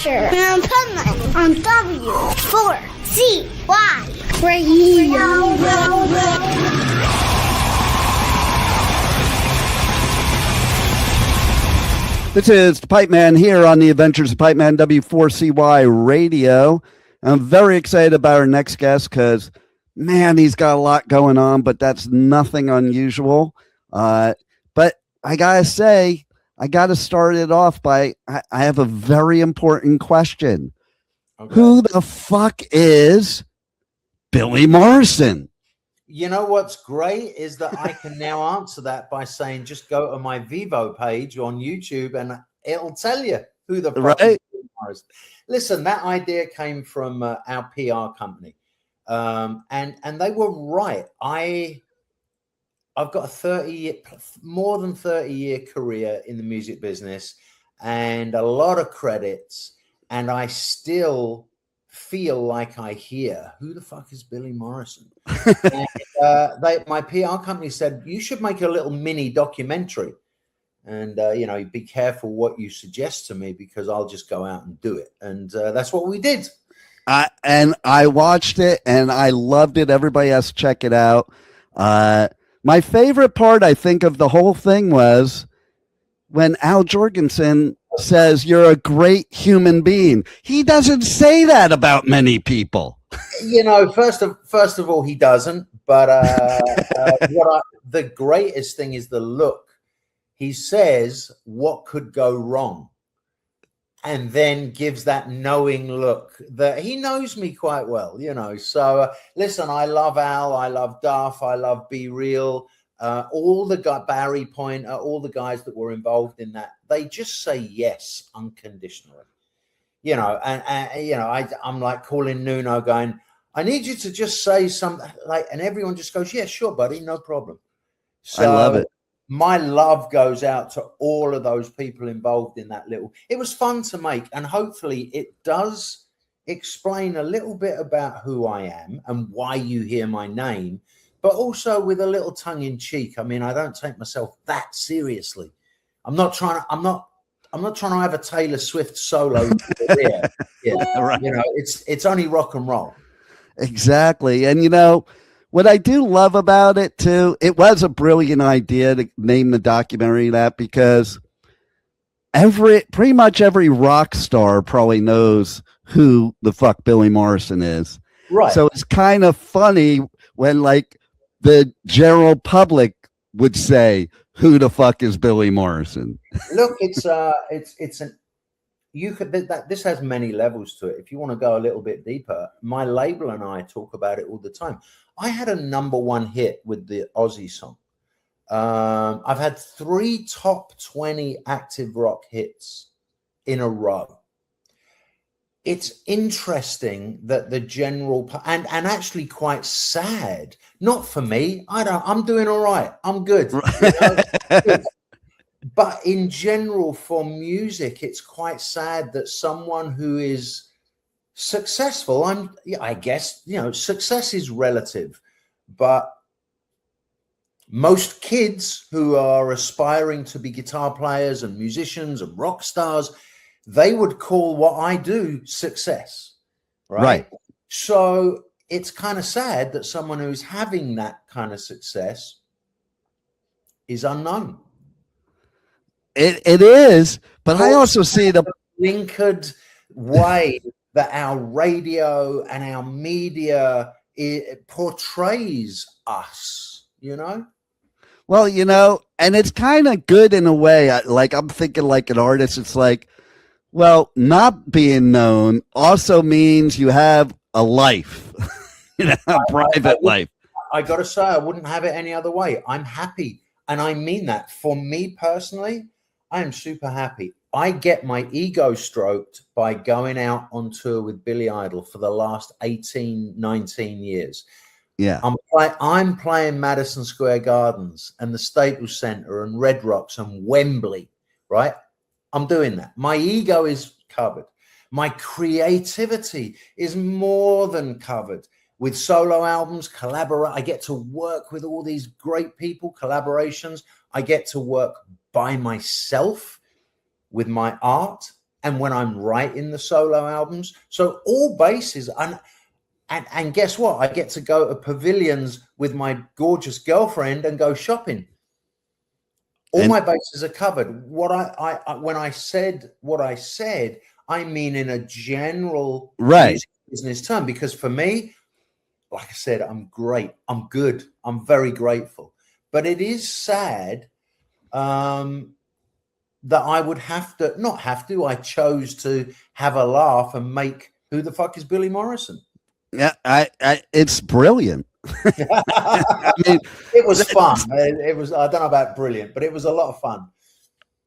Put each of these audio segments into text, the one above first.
Dexter and Pipeman on W4CY Radio. This is the Pipeman here on the Adventures of Pipeman W4CY Radio. I'm very excited about our next guest because, man, he's got a lot going on, but that's nothing unusual. But I gotta say, I gotta start it off by I have a very important question. Okay. Who the fuck is Billy Morrison? You know what's great is that I can now answer that by saying just go to my Vivo page on YouTube and it'll tell you who the fuck is Billy Morrison. Listen, that idea came from our PR company, and they were right. I've got more than 30-year career in the music business and a lot of credits, and I still feel like I hear, who the fuck is Billy Morrison? And, my PR company said, you should make a little mini documentary. And, be careful what you suggest to me because I'll just go out and do it. And that's what we did. And I watched it and I loved it. Everybody has to check it out. My favorite part, I think, of the whole thing was when Al Jourgensen says you're a great human being. He doesn't say that about many people. First of all, he doesn't. But the greatest thing is the look. He says what could go wrong, and then gives that knowing look that he knows me quite well, So listen, I love Al, I love Duff, I love Be Real, all the guy, Barry Pointer, all the guys that were involved in that. They just say yes unconditionally, I'm like calling Nuno, going, I need you to just say something, and everyone just goes, yeah, sure, buddy, no problem. So, I love it. My love goes out to all of those people involved in that it was fun to make. And hopefully it does explain a little bit about who I am and why you hear my name, but also with a little tongue in cheek. I mean, I don't take myself that seriously. I'm not trying to have a Taylor Swift solo career. Right. It's only rock and roll. Exactly. And what I do love about it too, it was a brilliant idea to name the documentary that, because pretty much every rock star probably knows who the fuck Billy Morrison is. Right. So it's kind of funny when the general public would say, who the fuck is Billy Morrison? Look, this has many levels to it. If you want to go a little bit deeper, my label and I talk about it all the time. I had a #1 hit with the Aussie song. I've had 3 top 20 active rock hits in a row. It's interesting that the general and actually quite sad. Not for me. I'm doing all right. I'm good. Good. But in general, for music, it's quite sad that someone who is successful, I guess, success is relative, but most kids who are aspiring to be guitar players and musicians and rock stars, they would call what I do success, right? So it's kind of sad that someone who's having that kind of success is unknown. It is, but I also see the blinkered way that our radio and our media portrays us, Well, and it's kind of good in a way. I'm thinking like an artist, it's like, well, not being known also means you have a life, a private life. I got to say, I wouldn't have it any other way. I'm happy. And I mean that. For me personally, I am super happy. I get my ego stroked by going out on tour with Billy Idol for the last 18, 19 years. Yeah. I'm playing Madison Square Gardens and the Staples Center and Red Rocks and Wembley, right? I'm doing that. My ego is covered. My creativity is more than covered with solo albums, I get to work with all these great people, collaborations. I get to work by myself with my art. and when I'm writing the solo albums. So all bases, and guess what? I get to go to pavilions with my gorgeous girlfriend and go shopping. All my bases are covered. What when I said what I said, I mean in a general business term, because for me, like I said, I'm great. I'm good. I'm very grateful. But it is sad that I would I chose to have a laugh and make Who the Fuck is Billy Morrison? Yeah, it's brilliant. I mean, it was fun. It was, I don't know about brilliant, but it was a lot of fun.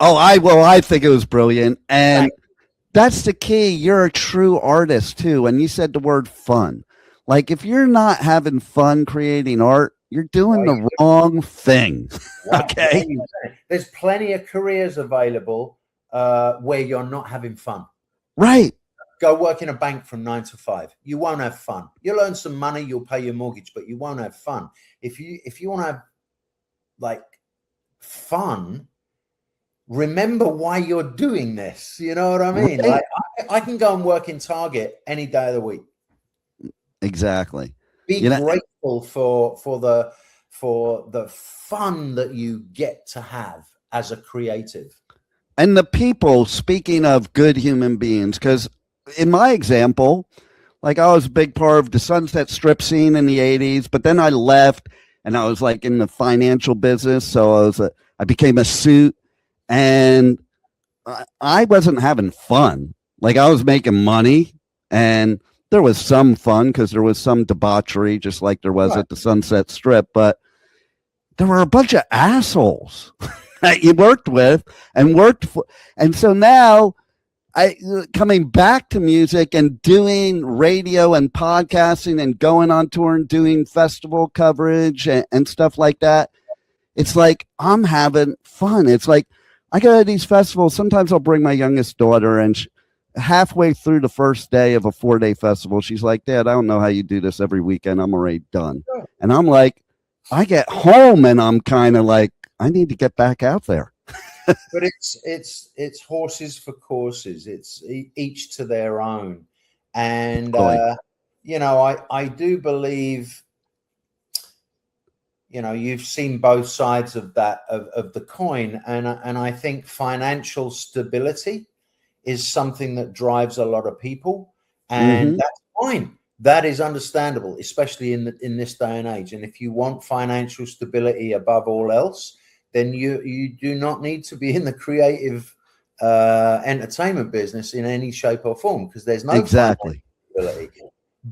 Oh, I think it was brilliant. And that's the key. You're a true artist too. And you said the word fun. Like if you're not having fun creating art, you're doing the wrong thing. Okay. There's plenty of careers available where you're not having fun. Right. Go work in a bank from 9 to 5. You won't have fun. You'll earn some money, you'll pay your mortgage, but you won't have fun. If you want to have like fun, remember why you're doing this. You know what I mean? Right. Like I can go and work in Target any day of the week. Exactly. Be grateful for the fun that you get to have as a creative. And the people, speaking of good human beings, because in my example, like I was a big part of the Sunset Strip scene in the 80s, but then I left and I was like in the financial business. So I became a suit, and I wasn't having fun. Like I was making money, and there was some fun because there was some debauchery, just like there was at the Sunset Strip, but there were a bunch of assholes that you worked with and worked for. And so now coming back to music and doing radio and podcasting and going on tour and doing festival coverage and stuff like that, it's like I'm having fun. It's like I go to these festivals. Sometimes I'll bring my youngest daughter, and halfway through the first day of a 4-day festival, she's like, Dad, I don't know how you do this every weekend. I'm already done. And I'm like, I get home and I'm kind of like, I need to get back out there. But it's horses for courses. It's each to their own. And, I do believe, you've seen both sides of that, of the coin. And I think financial stability is something that drives a lot of people. And that's fine. That is understandable, especially in this day and age. And if you want financial stability above all else, then you do not need to be in the creative entertainment business in any shape or form, because there's no exactly stability.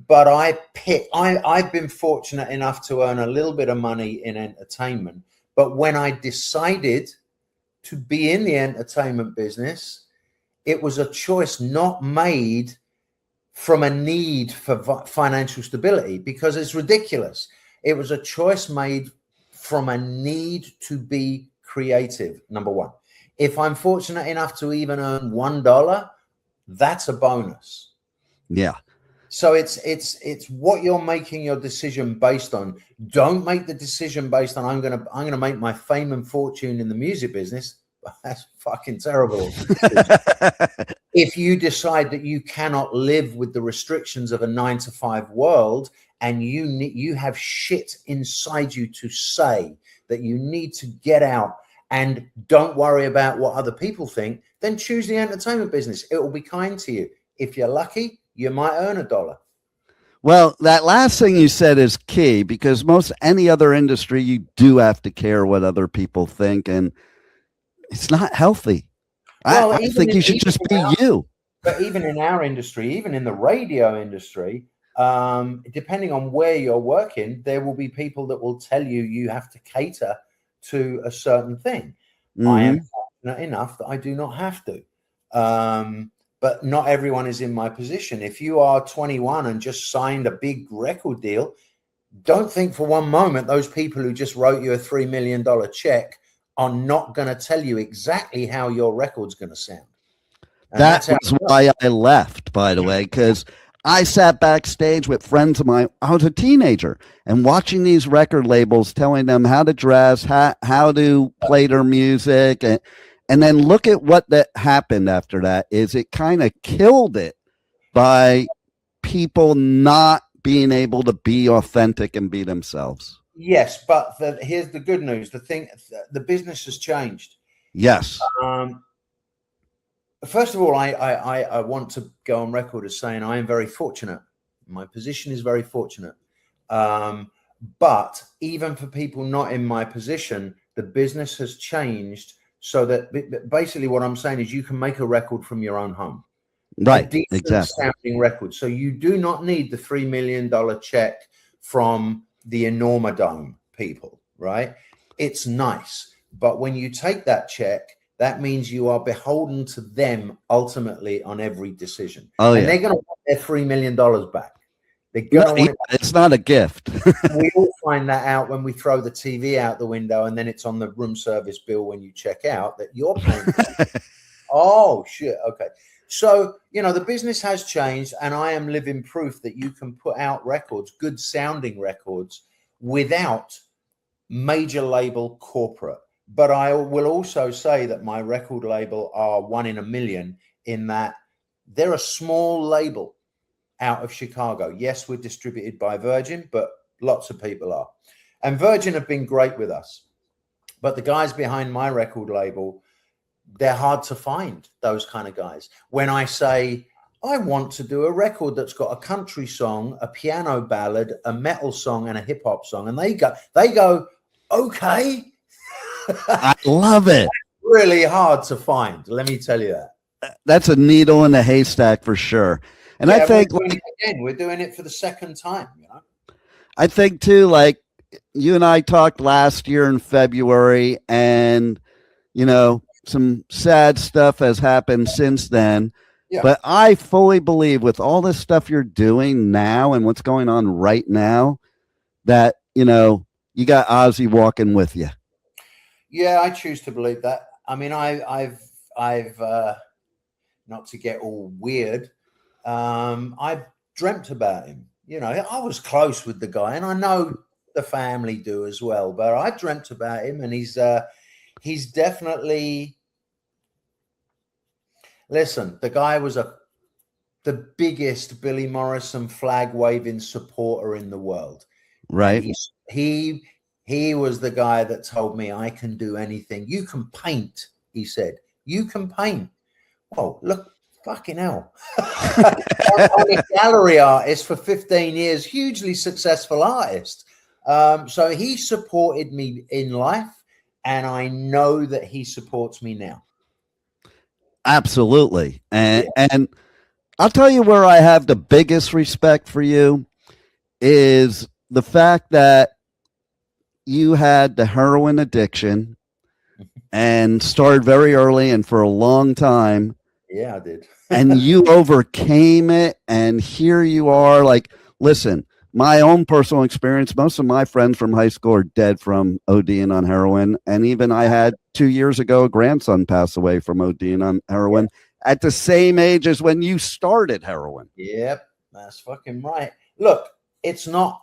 But I've been fortunate enough to earn a little bit of money in entertainment. But when I decided to be in the entertainment business, it was a choice not made from a need for financial stability, because it's ridiculous. It was a choice made from a need to be creative. Number one, if I'm fortunate enough to even earn $1, that's a bonus. Yeah. So it's what you're making your decision based on. Don't make the decision based on I'm gonna make my fame and fortune in the music business. That's fucking terrible. If you decide that you cannot live with the restrictions of a 9-to-5 world, and you have shit inside you to say that you need to get out and don't worry about what other people think, then choose the entertainment business. It will be kind to you. If you're lucky, you might earn $1. Well, that last thing you said is key, because most any other industry, you do have to care what other people think, and it's not healthy. Well, I think you should just be you. But even in our industry, even in the radio industry, depending on where you're working, there will be people that will tell you have to cater to a certain thing. I am fortunate enough that I do not have to. But not everyone is in my position. If you are 21 and just signed a big record deal, don't think for one moment those people who just wrote you a $3 million check are not going to tell you exactly how your record's going to sound. And that was why I left, by the way, because I sat backstage with friends of mine. I was a teenager, and watching these record labels telling them how to dress, how to play their music. And then look at what that happened after that is it kind of killed it by people not being able to be authentic and be themselves. Yes, but here's the good news. The business has changed. Yes. First of all, I want to go on record as saying I am very fortunate. My position is very fortunate. But even for people not in my position, the business has changed so that basically what I'm saying is you can make a record from your own home. Right. A decent Exactly. sounding record. So you do not need the $3 million check from the Enormodome people, right? It's nice. But when you take that check, that means you are beholden to them ultimately on every decision. Oh, and yeah. they're going to want their $3 million back. They're going to want it back. It's not a gift. We all find that out when we throw the TV out the window and then it's on the room service bill when you check out that you're paying. Oh, shit. Okay. So, you know, the business has changed and I am living proof that you can put out records, good sounding records, without major label corporate. But I will also say that my record label are 1 in a million in that they're a small label out of Chicago. Yes, we're distributed by Virgin, but lots of people are. And Virgin have been great with us. But the guys behind my record label, they're hard to find, those kind of guys. When I say, I want to do a record that's got a country song, a piano ballad, a metal song, and a hip hop song, and they go, okay. I love it. Really hard to find. Let me tell you that. That's a needle in the haystack for sure. And yeah, I think we're doing it for the second time, you know. I think too, like you and I talked last year in February, and you know, some sad stuff has happened since then. Yeah. But I fully believe with all this stuff you're doing now and what's going on right now, that you know, you got Ozzy walking with you. Yeah, I choose to believe that. I mean, I've not to get all weird. I've dreamt about him. You know, I was close with the guy, and I know the family do as well. But I dreamt about him, and he's definitely. Listen, the guy was the biggest Billy Morrison flag waving supporter in the world. Right. He was the guy that told me I can do anything. You can paint, he said. You can paint. Oh, look, fucking hell. I'm a gallery artist for 15 years, hugely successful artist. So he supported me in life, and I know that he supports me now. Absolutely. And I'll tell you where I have the biggest respect for you is the fact that you had the heroin addiction and started very early and for a long time. Yeah, I did. And you overcame it. And here you are. Like, listen, my own personal experience, most of my friends from high school are dead from ODing on heroin. And even I had 2 years ago, a grandson pass away from ODing on heroin at the same age as when you started heroin. Yep, that's fucking right. Look, it's not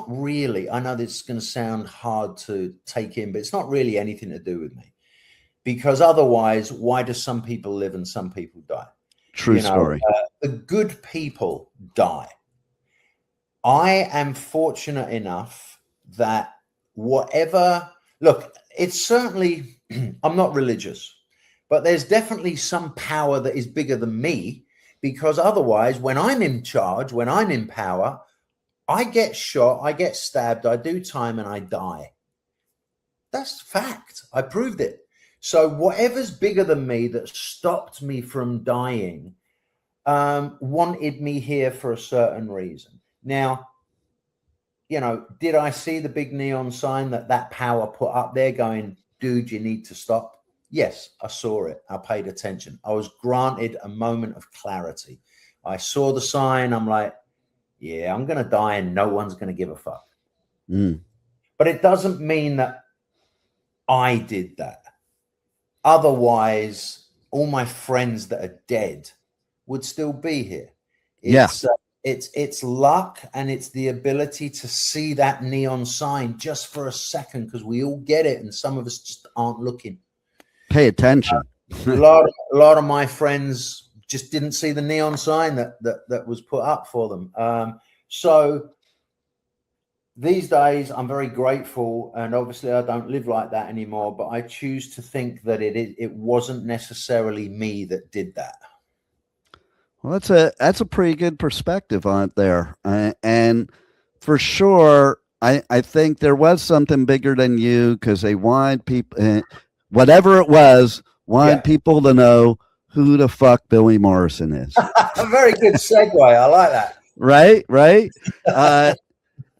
really, I know this is going to sound hard to take in, but it's not really anything to do with me. Because otherwise, why do some people live and some people die? True story. The good people die. I am fortunate enough that whatever, look, it's certainly, I'm not religious, but there's definitely some power that is bigger than me, because otherwise, when I'm in charge, when I'm in power, I get shot, I get stabbed, I do time, and I die. That's fact. I proved it. So whatever's bigger than me that stopped me from dying wanted me here for a certain reason. Now, you know, did I see the big neon sign that power put up there going, dude, you need to stop? Yes, I saw it. I paid attention. I was granted a moment of clarity. I saw the sign. I'm like, yeah, I'm going to die and no one's going to give a fuck. But it doesn't mean that I did that. Otherwise, all my friends that are dead would still be here. It's luck, and it's the ability to see that neon sign just for a second, because we all get it, and some of us just aren't looking. pay attention. A lot of my friends just didn't see the neon sign that was put up for them. So these days I'm very grateful, and obviously I don't live like that anymore, but I choose to think that it wasn't necessarily me that did that. Well, that's a pretty good perspective on it there. And for sure, I think there was something bigger than you, because they wanted people, whatever it was, wanted people to know who the fuck Billy Morrison is. A very good segue. I like that. Right.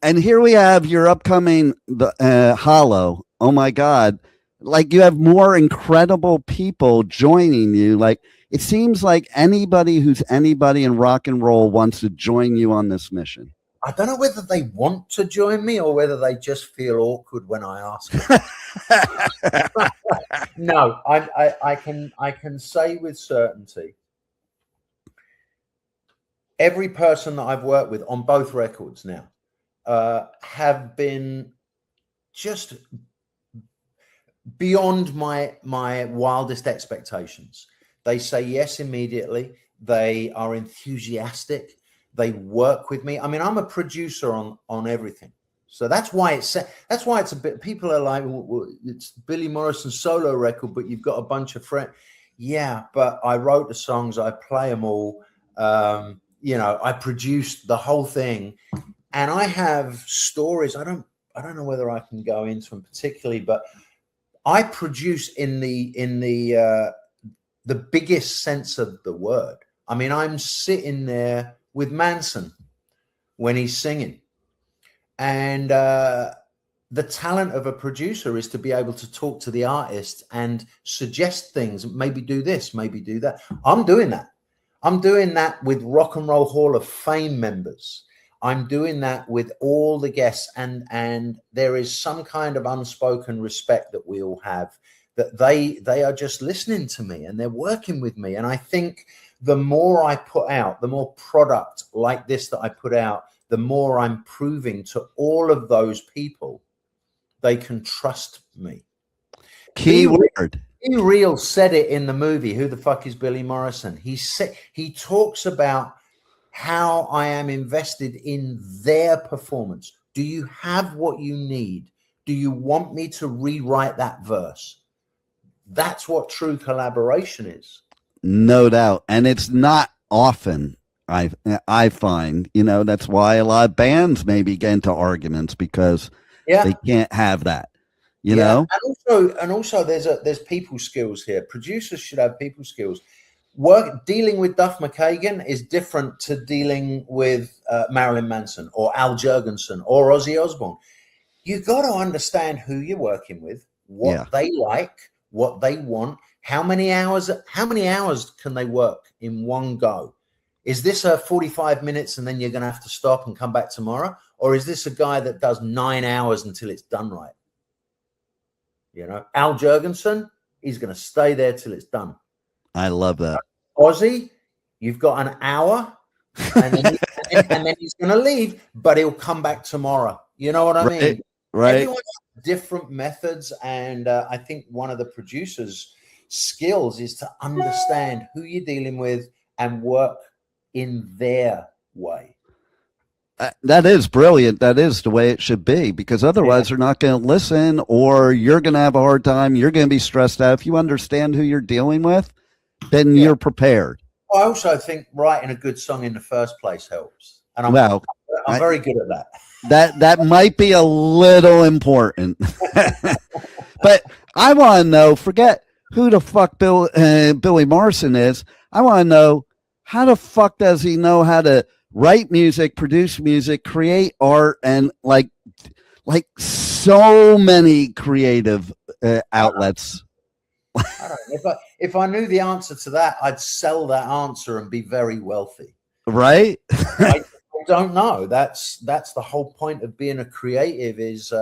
And here we have your upcoming Hollow. Oh my God. Like, you have more incredible people joining you. Like, it seems like anybody who's anybody in rock and roll wants to join you on this mission. I don't know whether they want to join me or whether they just feel awkward when I ask them. No, I can say with certainty, every person that I've worked with on both records now have been just beyond my wildest expectations. They say yes immediately. They are enthusiastic. They work with me. I mean, I'm a producer on everything. So that's why it's a bit, people are like, well, it's Billy Morrison's solo record, but you've got a bunch of friends. Yeah, but I wrote the songs, I play them all. You know, I produced the whole thing, and I have stories. I don't know whether I can go into them particularly, but I produce in the biggest sense of the word. I mean, I'm sitting there with Manson when he's singing, and the talent of a producer is to be able to talk to the artist and suggest things, maybe do this, maybe do that. I'm doing that with Rock and Roll Hall of Fame members. I'm doing that with all the guests, and there is some kind of unspoken respect that we all have, that they are just listening to me and they're working with me. And I think the more I put out, the more product like this that I put out, the more I'm proving to all of those people they can trust me. Keyword. Be Real said it in the movie, Who the Fuck is Billy Morrison? He talks about how I am invested in their performance. Do you have what you need? Do you want me to rewrite that verse? That's what true collaboration is. No doubt. And it's not often, I find, you know, that's why a lot of bands maybe get into arguments, because they can't have that, you know? And also there's people skills here. Producers should have people skills. Dealing with Duff McKagan is different to dealing with Marilyn Manson or Al Jourgensen or Ozzy Osbourne. You got to understand who you're working with, what they like, what they want, how many hours can they work in one go? Is this a 45 minutes and then you're going to have to stop and come back tomorrow? Or is this a guy that does 9 hours until it's done right? You know, Al Jourgensen, he's going to stay there till it's done. I love that. Ozzy, you've got an hour and then he's going to leave, but he'll come back tomorrow. You know what I mean? Right. Everyone has different methods. And I think one of the producers' skills is to understand who you're dealing with and work in their way. That is brilliant. That is the way it should be, because otherwise they're not going to listen, or you're going to have a hard time. You're going to be stressed out. If you understand who you're dealing with, then you're prepared. I also think writing a good song in the first place helps. And I'm very good at that. That might be a little important. But I want to know, forget who the fuck Billy Morrison is. I want to know, how the fuck does he know how to write music, produce music, create art, and like so many creative outlets? I don't know. If I knew the answer to that, I'd sell that answer and be very wealthy. Right? I don't know. That's the whole point of being a creative. Is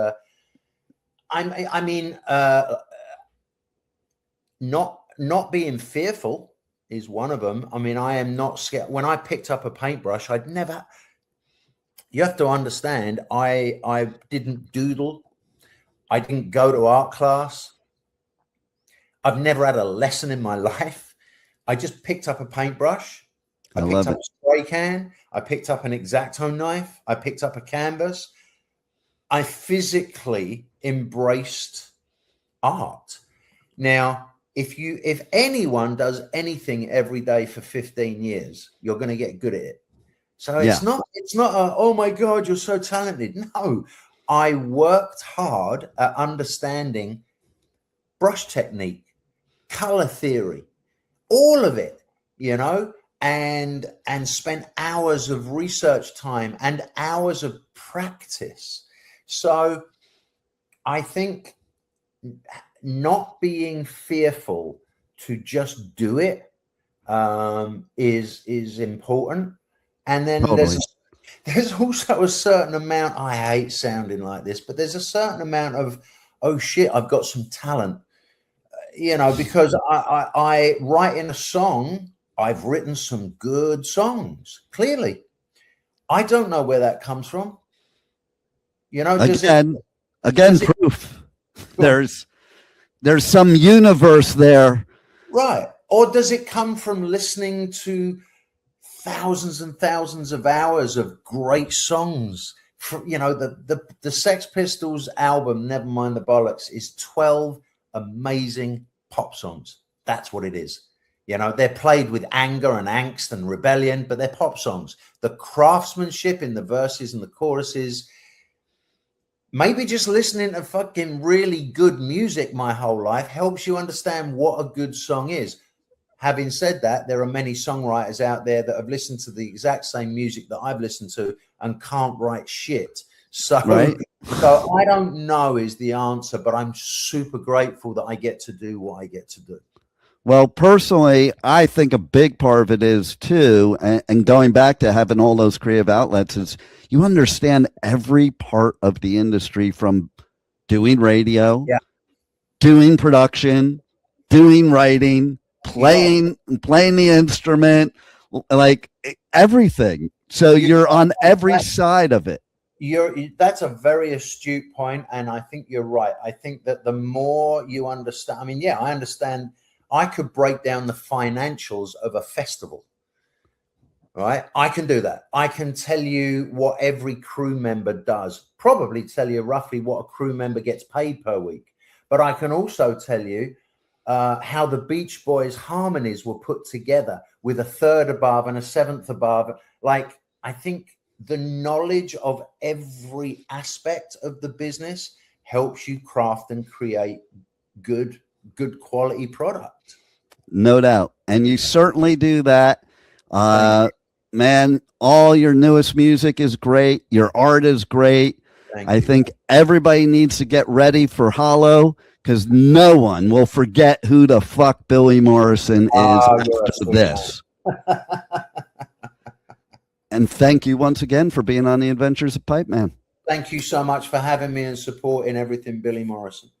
not being fearful is one of them. I mean, I am not scared. When I picked up a paintbrush, you have to understand, I didn't doodle. I didn't go to art class. I've never had a lesson in my life. I just picked up a paintbrush. I picked up a spray can. I picked up an X-Acto knife. I picked up a canvas. I physically embraced art. Now, if anyone does anything every day for 15 years, you're going to get good at it. So it's not oh my God, you're so talented. No, I worked hard at understanding brush technique, color theory, all of it, you know, and spent hours of research time and hours of practice. So I think not being fearful to just do it is important. And then there's also a certain amount, I hate sounding like this, but there's a certain amount of, oh shit, I've got some talent, you know, because I write in a song, I've written some good songs, clearly. I don't know where that comes from. You know, again, proof. There's some universe there. Right. Or does it come from listening to thousands and thousands of hours of great songs? You know, the Sex Pistols album, Nevermind the Bollocks, is 12 amazing pop songs. That's what it is. You know, they're played with anger and angst and rebellion, but they're pop songs. The craftsmanship in the verses and the choruses. Maybe just listening to fucking really good music my whole life helps you understand what a good song is. Having said that, there are many songwriters out there that have listened to the exact same music that I've listened to and can't write shit. So, so I don't know is the answer, but I'm super grateful that I get to do what I get to do. Well, personally, I think a big part of it is too, and going back to having all those creative outlets, is you understand every part of the industry, from doing radio, doing production, doing writing, playing the instrument, like everything. So you're on every side of it. That's a very astute point, and I think you're right. I think that the more you understand, I mean, yeah, I understand. I could break down the financials of a festival, right? I can do that. I can tell you what every crew member does, probably tell you roughly what a crew member gets paid per week. But I can also tell you how the Beach Boys harmonies were put together with a third above and a seventh above. Like, I think the knowledge of every aspect of the business helps you craft and create good quality product. No doubt. And you certainly do that. Man, all your newest music is great. Your art is great. I think everybody needs to get ready for Hollow, because no one will forget who the fuck Billy Morrison is after this. And thank you once again for being on the Adventures of Pipe Man. Thank you so much for having me and supporting everything Billy Morrison.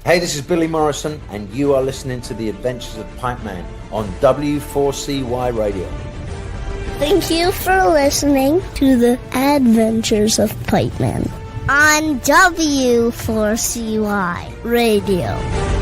Hey, this is Billy Morrison, and you are listening to The Adventures of Pipe Man on W4CY Radio. Thank you for listening to The Adventures of Pipe Man on W4CY Radio.